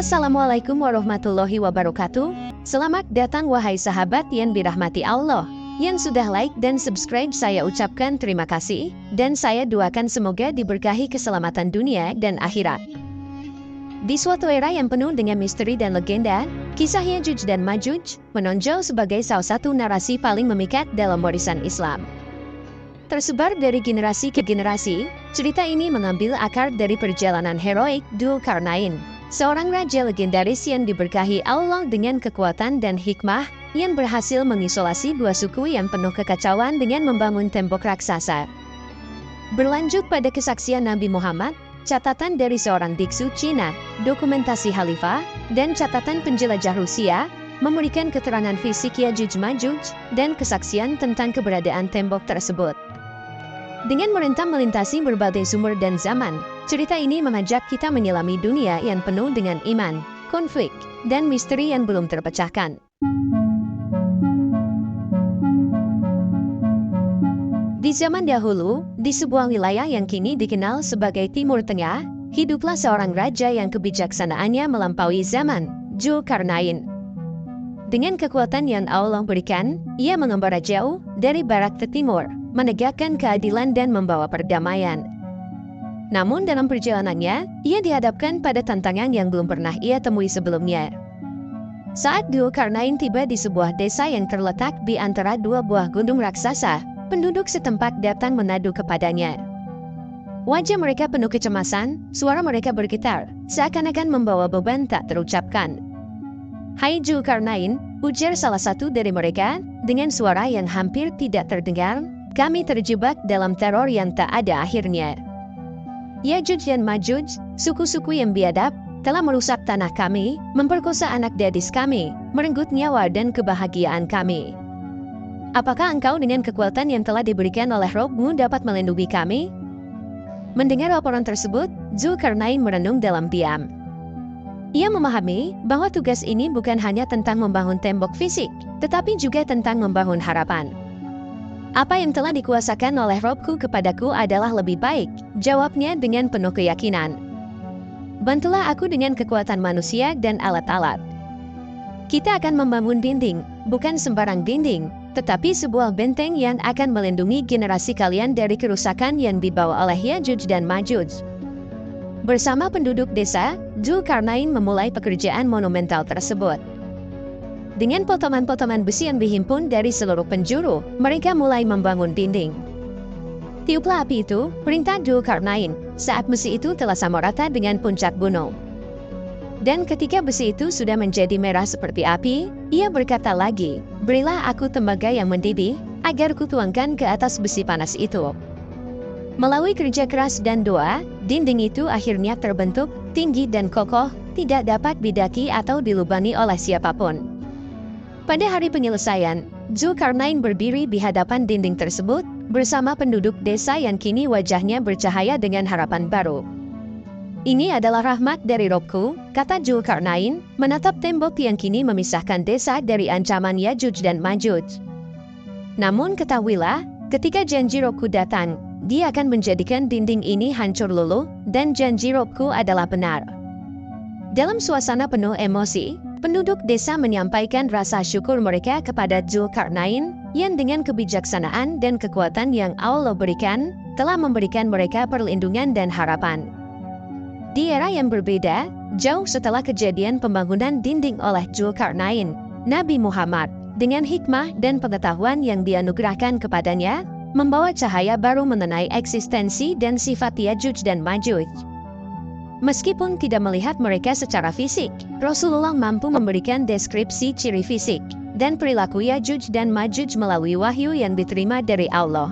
Assalamualaikum warahmatullahi wabarakatuh. Selamat datang wahai sahabat yang dirahmati Allah. Yang sudah like dan subscribe saya ucapkan terima kasih, dan saya doakan semoga diberkahi keselamatan dunia dan akhirat. Di suatu era yang penuh dengan misteri dan legenda, kisah Yajuj dan Majuj menonjol sebagai salah satu narasi paling memikat dalam warisan Islam. Tersebar dari generasi ke generasi, cerita ini mengambil akar dari perjalanan heroik Dzulkarnain, seorang raja legendaris yang diberkahi Allah dengan kekuatan dan hikmah yang berhasil mengisolasi dua suku yang penuh kekacauan dengan membangun tembok raksasa. Berlanjut pada kesaksian Nabi Muhammad, catatan dari seorang biksu Cina, dokumentasi Khalifah, dan catatan penjelajah Rusia memberikan keterangan fisik Yajuj Majuj dan kesaksian tentang keberadaan tembok tersebut. Dengan merentam melintasi berbagai sumber dan zaman, cerita ini mengajak kita menyelami dunia yang penuh dengan iman, konflik, dan misteri yang belum terpecahkan. Di zaman dahulu, di sebuah wilayah yang kini dikenal sebagai Timur Tengah, hiduplah seorang raja yang kebijaksanaannya melampaui zaman, Dzulkarnain. Dengan kekuatan yang Allah berikan, ia mengembara jauh dari barat ke timur, menegakkan keadilan dan membawa perdamaian. Namun dalam perjalanannya, ia dihadapkan pada tantangan yang belum pernah ia temui sebelumnya. Saat Dzulkarnain tiba di sebuah desa yang terletak di antara dua buah gunung raksasa, penduduk setempat datang menadu kepadanya. Wajah mereka penuh kecemasan, suara mereka bergetar, seakan-akan membawa beban tak terucapkan. "Hai Dzulkarnain," ujar salah satu dari mereka, dengan suara yang hampir tidak terdengar, "kami terjebak dalam teror yang tak ada akhirnya. Yajuj dan Majuj, suku-suku yang biadab, telah merusak tanah kami, memperkosa anak gadis kami, merenggut nyawa dan kebahagiaan kami. Apakah engkau dengan kekuatan yang telah diberikan oleh Rob-Mu dapat melindungi kami?" Mendengar laporan tersebut, Dzulkarnain merenung dalam diam. Ia memahami bahwa tugas ini bukan hanya tentang membangun tembok fisik, tetapi juga tentang membangun harapan. "Apa yang telah dikuasakan oleh Robku kepadaku adalah lebih baik," jawabnya dengan penuh keyakinan. "Bantulah aku dengan kekuatan manusia dan alat-alat. Kita akan membangun dinding, bukan sembarang dinding, tetapi sebuah benteng yang akan melindungi generasi kalian dari kerusakan yang dibawa oleh Yajuj dan Majuj." Bersama penduduk desa, Dzulkarnain memulai pekerjaan monumental tersebut. Dengan potongan-potongan besi yang dihimpun dari seluruh penjuru, mereka mulai membangun dinding. "Tiuplah api itu," perintah Dzulkarnain, saat besi itu telah sama rata dengan puncak gunung. Dan ketika besi itu sudah menjadi merah seperti api, ia berkata lagi, "Berilah aku tembaga yang mendidih, agar kutuangkan ke atas besi panas itu." Melalui kerja keras dan doa, dinding itu akhirnya terbentuk, tinggi dan kokoh, tidak dapat didaki atau dilubani oleh siapapun. Pada hari penyelesaian, Dzulkarnain berdiri di hadapan dinding tersebut, bersama penduduk desa yang kini wajahnya bercahaya dengan harapan baru. "Ini adalah rahmat dari Robku," kata Dzulkarnain, menatap tembok yang kini memisahkan desa dari ancaman Yajuj dan Majuj. "Namun ketahuilah, ketika janji Robku datang, dia akan menjadikan dinding ini hancur luluh, dan janji Robku adalah benar." Dalam suasana penuh emosi, penduduk desa menyampaikan rasa syukur mereka kepada Dzulkarnain, yang dengan kebijaksanaan dan kekuatan yang Allah berikan, telah memberikan mereka perlindungan dan harapan. Di era yang berbeda, jauh setelah kejadian pembangunan dinding oleh Dzulkarnain, Nabi Muhammad, dengan hikmah dan pengetahuan yang dianugerahkan kepadanya, membawa cahaya baru mengenai eksistensi dan sifat Yajuj dan Majuj. Meskipun tidak melihat mereka secara fisik, Rasulullah mampu memberikan deskripsi ciri fisik dan perilaku Yajuj dan Majuj melalui wahyu yang diterima dari Allah.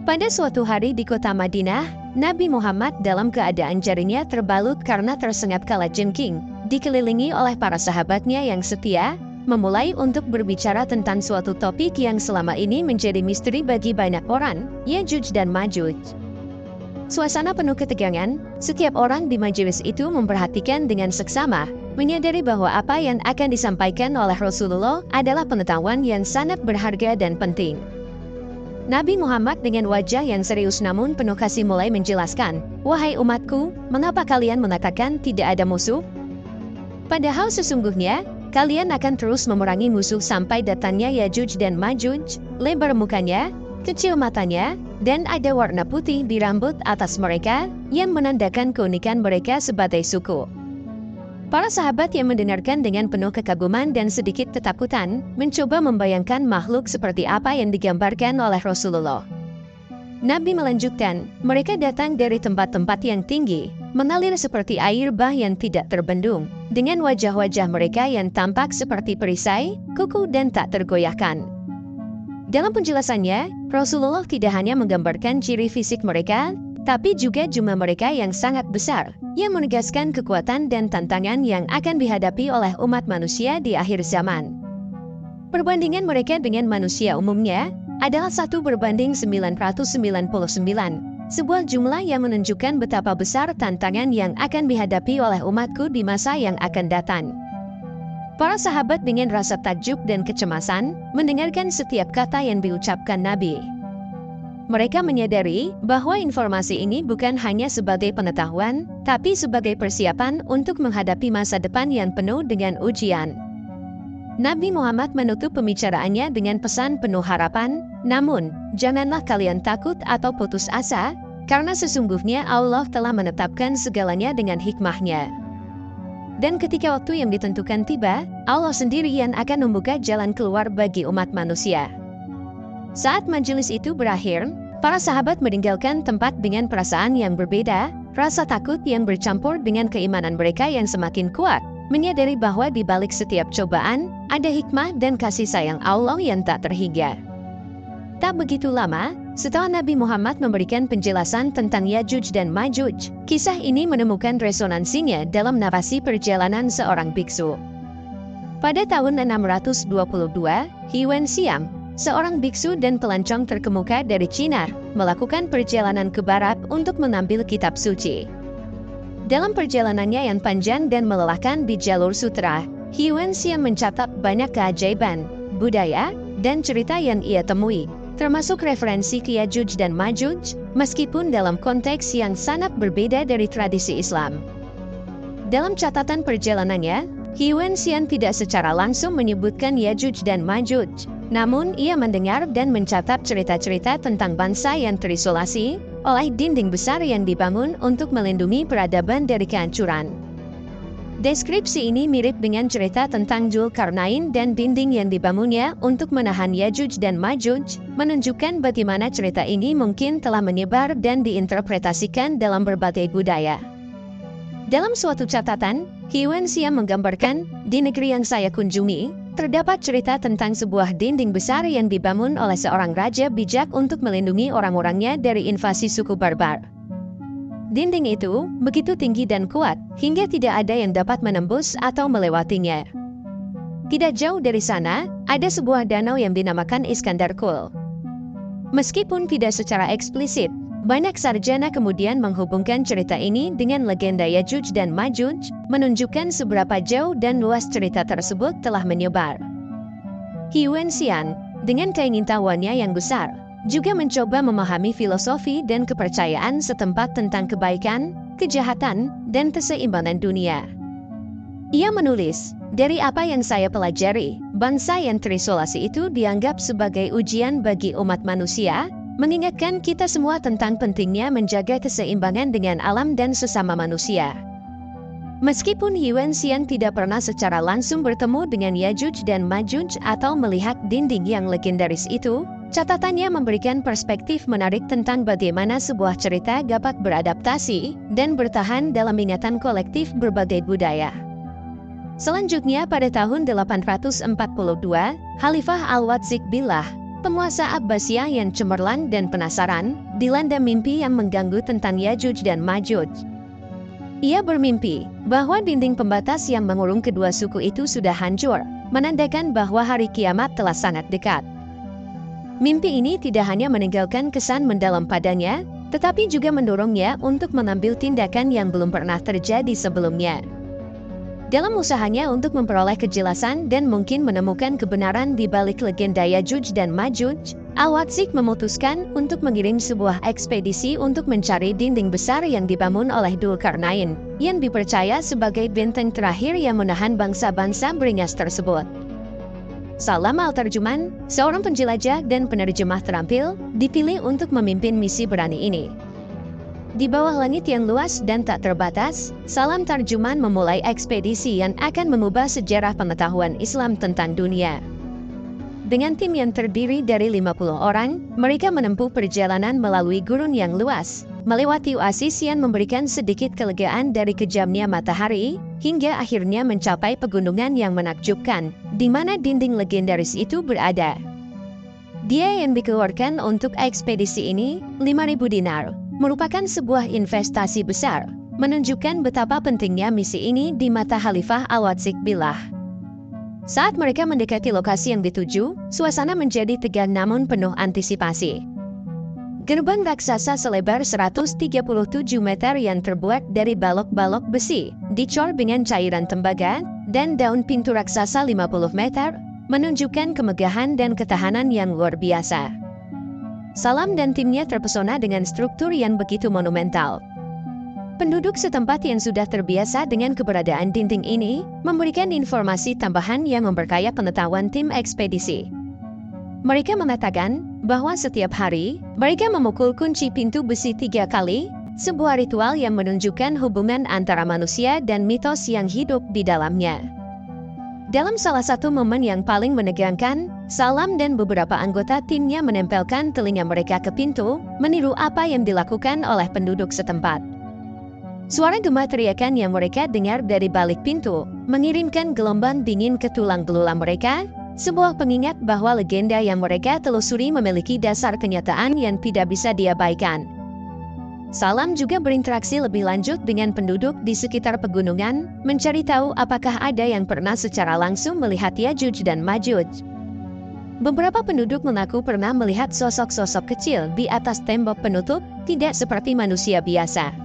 Pada suatu hari di kota Madinah, Nabi Muhammad dalam keadaan jarinya terbalut karena tersengat kalajengking, dikelilingi oleh para sahabatnya yang setia, memulai untuk berbicara tentang suatu topik yang selama ini menjadi misteri bagi banyak orang, Yajuj dan Majuj. Suasana penuh ketegangan, setiap orang di majelis itu memperhatikan dengan seksama, menyadari bahwa apa yang akan disampaikan oleh Rasulullah adalah pengetahuan yang sangat berharga dan penting. Nabi Muhammad dengan wajah yang serius namun penuh kasih mulai menjelaskan, "Wahai umatku, mengapa kalian mengatakan tidak ada musuh? Padahal sesungguhnya, kalian akan terus memerangi musuh sampai datangnya Yajuj dan Majuj, lebar mukanya, kecil matanya, dan ada warna putih di rambut atas mereka, yang menandakan keunikan mereka sebagai suku. Para sahabat yang mendengarkan dengan penuh kekaguman dan sedikit ketakutan, mencoba membayangkan makhluk seperti apa yang digambarkan oleh Rasulullah. Nabi melanjutkan, mereka datang dari tempat-tempat yang tinggi, mengalir seperti air bah yang tidak terbendung, dengan wajah-wajah mereka yang tampak seperti perisai, kuku dan tak tergoyahkan. Dalam penjelasannya, Rasulullah tidak hanya menggambarkan ciri fisik mereka, tapi juga jumlah mereka yang sangat besar, yang menegaskan kekuatan dan tantangan yang akan dihadapi oleh umat manusia di akhir zaman. Perbandingan mereka dengan manusia umumnya adalah 1:999, sebuah jumlah yang menunjukkan betapa besar tantangan yang akan dihadapi oleh umatku di masa yang akan datang. Para sahabat dengan rasa takjub dan kecemasan mendengarkan setiap kata yang diucapkan Nabi. Mereka menyadari bahwa informasi ini bukan hanya sebagai pengetahuan, tapi sebagai persiapan untuk menghadapi masa depan yang penuh dengan ujian. Nabi Muhammad menutup pembicaraannya dengan pesan penuh harapan, namun, janganlah kalian takut atau putus asa, karena sesungguhnya Allah telah menetapkan segalanya dengan hikmahnya. Dan ketika waktu yang ditentukan tiba, Allah sendiri yang akan membuka jalan keluar bagi umat manusia. Saat majelis itu berakhir, para sahabat meninggalkan tempat dengan perasaan yang berbeda, rasa takut yang bercampur dengan keimanan mereka yang semakin kuat, menyadari bahwa di balik setiap cobaan, ada hikmah dan kasih sayang Allah yang tak terhingga. Tak begitu lama, setelah Nabi Muhammad memberikan penjelasan tentang Yajuj dan Majuj, kisah ini menemukan resonansinya dalam narasi perjalanan seorang biksu. Pada tahun 622, Hiuen Siam, seorang biksu dan pelancong terkemuka dari Cina, melakukan perjalanan ke barat untuk mengambil kitab suci. Dalam perjalanannya yang panjang dan melelahkan di jalur sutra, Hiuen Siam mencatat banyak keajaiban, budaya, dan cerita yang ia temui, termasuk referensi ke Yajuj dan Majuj, meskipun dalam konteks yang sangat berbeda dari tradisi Islam. Dalam catatan perjalanannya, Hiuen Siam tidak secara langsung menyebutkan Yajuj dan Majuj, namun ia mendengar dan mencatat cerita-cerita tentang bangsa yang terisolasi oleh dinding besar yang dibangun untuk melindungi peradaban dari kehancuran. Deskripsi ini mirip dengan cerita tentang Dzulkarnain dan dinding yang dibangunnya untuk menahan Yajuj dan Majuj, menunjukkan bagaimana cerita ini mungkin telah menyebar dan diinterpretasikan dalam berbagai budaya. Dalam suatu catatan, Hiuen Siam menggambarkan, di negeri yang saya kunjungi, terdapat cerita tentang sebuah dinding besar yang dibangun oleh seorang raja bijak untuk melindungi orang-orangnya dari invasi suku barbar. Dinding itu begitu tinggi dan kuat, hingga tidak ada yang dapat menembus atau melewatinya. Tidak jauh dari sana, ada sebuah danau yang dinamakan Iskandar Kul. Meskipun tidak secara eksplisit, banyak sarjana kemudian menghubungkan cerita ini dengan legenda Yajuj dan Majuj, menunjukkan seberapa jauh dan luas cerita tersebut telah menyebar. Hiuen Siam, dengan keingintahuannya yang besar, juga mencoba memahami filosofi dan kepercayaan setempat tentang kebaikan, kejahatan, dan keseimbangan dunia. Ia menulis, dari apa yang saya pelajari, bangsa yang terisolasi itu dianggap sebagai ujian bagi umat manusia, mengingatkan kita semua tentang pentingnya menjaga keseimbangan dengan alam dan sesama manusia. Meskipun Hiuen Siam tidak pernah secara langsung bertemu dengan Yajuj dan Majuj atau melihat dinding yang legendaris itu, catatannya memberikan perspektif menarik tentang bagaimana sebuah cerita dapat beradaptasi dan bertahan dalam ingatan kolektif berbagai budaya. Selanjutnya pada tahun 842, Khalifah Al-Wathiq Billah, penguasa Abbasiyah yang cemerlang dan penasaran, dilanda mimpi yang mengganggu tentang Yajuj dan Majuj. Ia bermimpi bahwa dinding pembatas yang mengurung kedua suku itu sudah hancur, menandakan bahwa hari kiamat telah sangat dekat. Mimpi ini tidak hanya meninggalkan kesan mendalam padanya, tetapi juga mendorongnya untuk mengambil tindakan yang belum pernah terjadi sebelumnya. Dalam usahanya untuk memperoleh kejelasan dan mungkin menemukan kebenaran di balik legenda Yajuj dan Majuj, Al-Watsik memutuskan untuk mengirim sebuah ekspedisi untuk mencari dinding besar yang dibangun oleh Dzulkarnain, yang dipercaya sebagai benteng terakhir yang menahan bangsa-bangsa beringas tersebut. Salam al-Tarjuman, seorang penjelajah dan penerjemah terampil, dipilih untuk memimpin misi berani ini. Di bawah langit yang luas dan tak terbatas, Salam Tarjuman memulai ekspedisi yang akan mengubah sejarah pengetahuan Islam tentang dunia. Dengan tim yang terdiri dari 50 orang, mereka menempuh perjalanan melalui gurun yang luas, melewati oasis yang memberikan sedikit kelegaan dari kejamnya matahari, hingga akhirnya mencapai pegunungan yang menakjubkan, di mana dinding legendaris itu berada. Dia yang dikeluarkan untuk ekspedisi ini, 5.000 dinar, merupakan sebuah investasi besar, menunjukkan betapa pentingnya misi ini di mata Khalifah Al-Watsik Billah. Saat mereka mendekati lokasi yang dituju, suasana menjadi tegang namun penuh antisipasi. Gerbang raksasa selebar 137 meter yang terbuat dari balok-balok besi, dicor dengan cairan tembaga, dan daun pintu raksasa 50 meter, menunjukkan kemegahan dan ketahanan yang luar biasa. Salam dan timnya terpesona dengan struktur yang begitu monumental. Penduduk setempat yang sudah terbiasa dengan keberadaan dinding ini, memberikan informasi tambahan yang memperkaya pengetahuan tim ekspedisi. Mereka mengatakan bahwa setiap hari, mereka memukul kunci pintu besi 3 kali, sebuah ritual yang menunjukkan hubungan antara manusia dan mitos yang hidup di dalamnya. Dalam salah satu momen yang paling menegangkan, Salam dan beberapa anggota timnya menempelkan telinga mereka ke pintu, meniru apa yang dilakukan oleh penduduk setempat. Suara gema teriakan yang mereka dengar dari balik pintu, mengirimkan gelombang dingin ke tulang belulang mereka, sebuah pengingat bahwa legenda yang mereka telusuri memiliki dasar kenyataan yang tidak bisa diabaikan. Salam juga berinteraksi lebih lanjut dengan penduduk di sekitar pegunungan, mencari tahu apakah ada yang pernah secara langsung melihat Yajuj dan Majuj. Beberapa penduduk mengaku pernah melihat sosok-sosok kecil di atas tembok penutup, tidak seperti manusia biasa.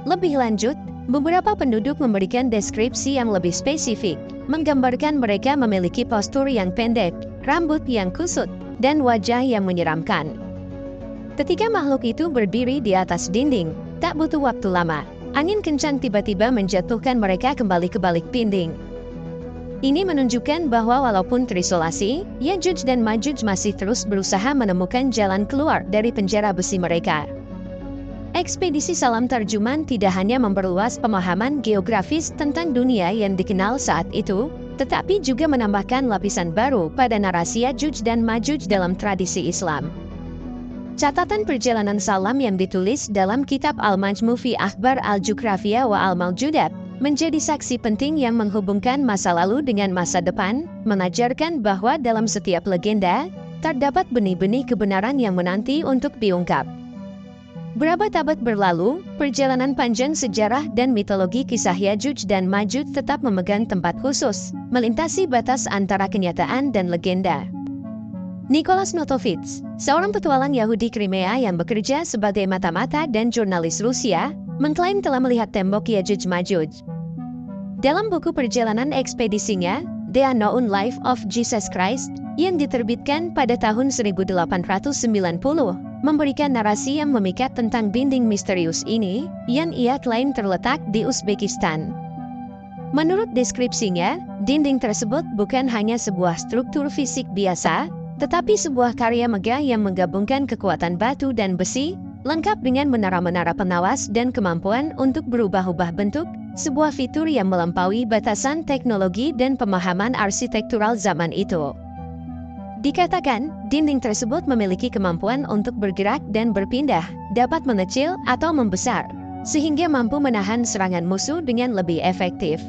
Lebih lanjut, beberapa penduduk memberikan deskripsi yang lebih spesifik, menggambarkan mereka memiliki postur yang pendek, rambut yang kusut, dan wajah yang menyeramkan. Ketika makhluk itu berdiri di atas dinding, tak butuh waktu lama, angin kencang tiba-tiba menjatuhkan mereka kembali ke balik dinding. Ini menunjukkan bahwa walaupun terisolasi, Yajuj dan Majuj masih terus berusaha menemukan jalan keluar dari penjara besi mereka. Ekspedisi Salam Tarjuman tidak hanya memperluas pemahaman geografis tentang dunia yang dikenal saat itu, tetapi juga menambahkan lapisan baru pada narasi Yajuj dan Majuj dalam tradisi Islam. Catatan perjalanan Salam yang ditulis dalam kitab Al-Majmu' fi Akhbar Al-Jugrafiyah wa Al-Mawjudat menjadi saksi penting yang menghubungkan masa lalu dengan masa depan, mengajarkan bahwa dalam setiap legenda, terdapat benih-benih kebenaran yang menanti untuk diungkap. Berabad-abad berlalu, perjalanan panjang sejarah dan mitologi kisah Yajuj dan Majuj tetap memegang tempat khusus, melintasi batas antara kenyataan dan legenda. Nicholas Notovits, seorang petualang Yahudi Crimea yang bekerja sebagai mata-mata dan jurnalis Rusia, mengklaim telah melihat tembok Yajuj Majuj. Dalam buku perjalanan ekspedisinya, The Unknown Life of Jesus Christ, yang diterbitkan pada tahun 1890, memberikan narasi yang memikat tentang dinding misterius ini, yang ia klaim terletak di Uzbekistan. Menurut deskripsinya, dinding tersebut bukan hanya sebuah struktur fisik biasa, tetapi sebuah karya megah yang menggabungkan kekuatan batu dan besi, lengkap dengan menara-menara pengawas dan kemampuan untuk berubah-ubah bentuk, sebuah fitur yang melampaui batasan teknologi dan pemahaman arsitektural zaman itu. Dikatakan, dinding tersebut memiliki kemampuan untuk bergerak dan berpindah, dapat mengecil atau membesar, sehingga mampu menahan serangan musuh dengan lebih efektif.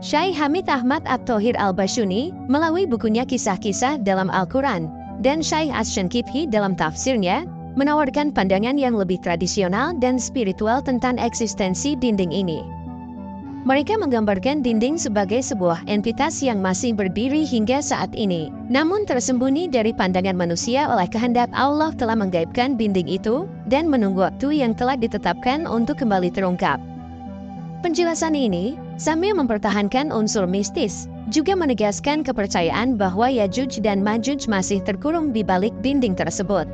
Syekh Hamid Ahmad At-Thohir Al-Bashuni, melalui bukunya Kisah-Kisah dalam Al-Quran, dan Syekh Ash-Shankibhi dalam tafsirnya, menawarkan pandangan yang lebih tradisional dan spiritual tentang eksistensi dinding ini. Mereka menggambarkan dinding sebagai sebuah entitas yang masih berdiri hingga saat ini, namun tersembunyi dari pandangan manusia oleh kehendak Allah telah menggaibkan dinding itu, dan menunggu waktu yang telah ditetapkan untuk kembali terungkap. Penjelasan ini, sambil mempertahankan unsur mistis, juga menegaskan kepercayaan bahwa Yajuj dan Majuj masih terkurung di balik dinding tersebut.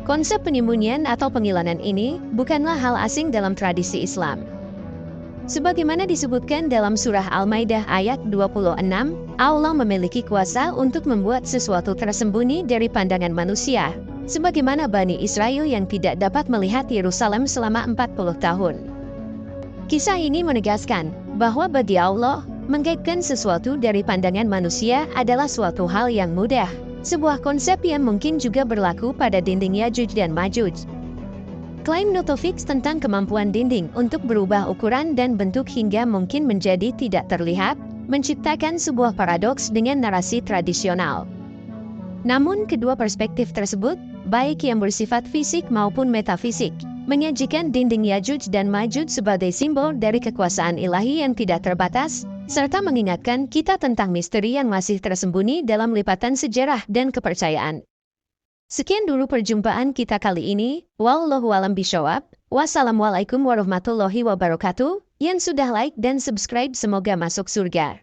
Konsep penyembunyian atau penghilangan ini bukanlah hal asing dalam tradisi Islam. Sebagaimana disebutkan dalam surah Al-Maidah ayat 26, Allah memiliki kuasa untuk membuat sesuatu tersembunyi dari pandangan manusia, sebagaimana Bani Israel yang tidak dapat melihat Yerusalem selama 40 tahun. Kisah ini menegaskan bahwa bagi Allah, menggaibkan sesuatu dari pandangan manusia adalah suatu hal yang mudah. Sebuah konsep yang mungkin juga berlaku pada dinding Yajuj dan Majuj. Klaim Notofix tentang kemampuan dinding untuk berubah ukuran dan bentuk hingga mungkin menjadi tidak terlihat, menciptakan sebuah paradoks dengan narasi tradisional. Namun kedua perspektif tersebut, baik yang bersifat fisik maupun metafisik, menyajikan dinding Yajuj dan Majuj sebagai simbol dari kekuasaan ilahi yang tidak terbatas, serta mengingatkan kita tentang misteri yang masih tersembunyi dalam lipatan sejarah dan kepercayaan. Sekian dulu perjumpaan kita kali ini. Wallahu a'lam bishawab. Wassalamualaikum warahmatullahi wabarakatuh. Yang sudah like dan subscribe semoga masuk surga.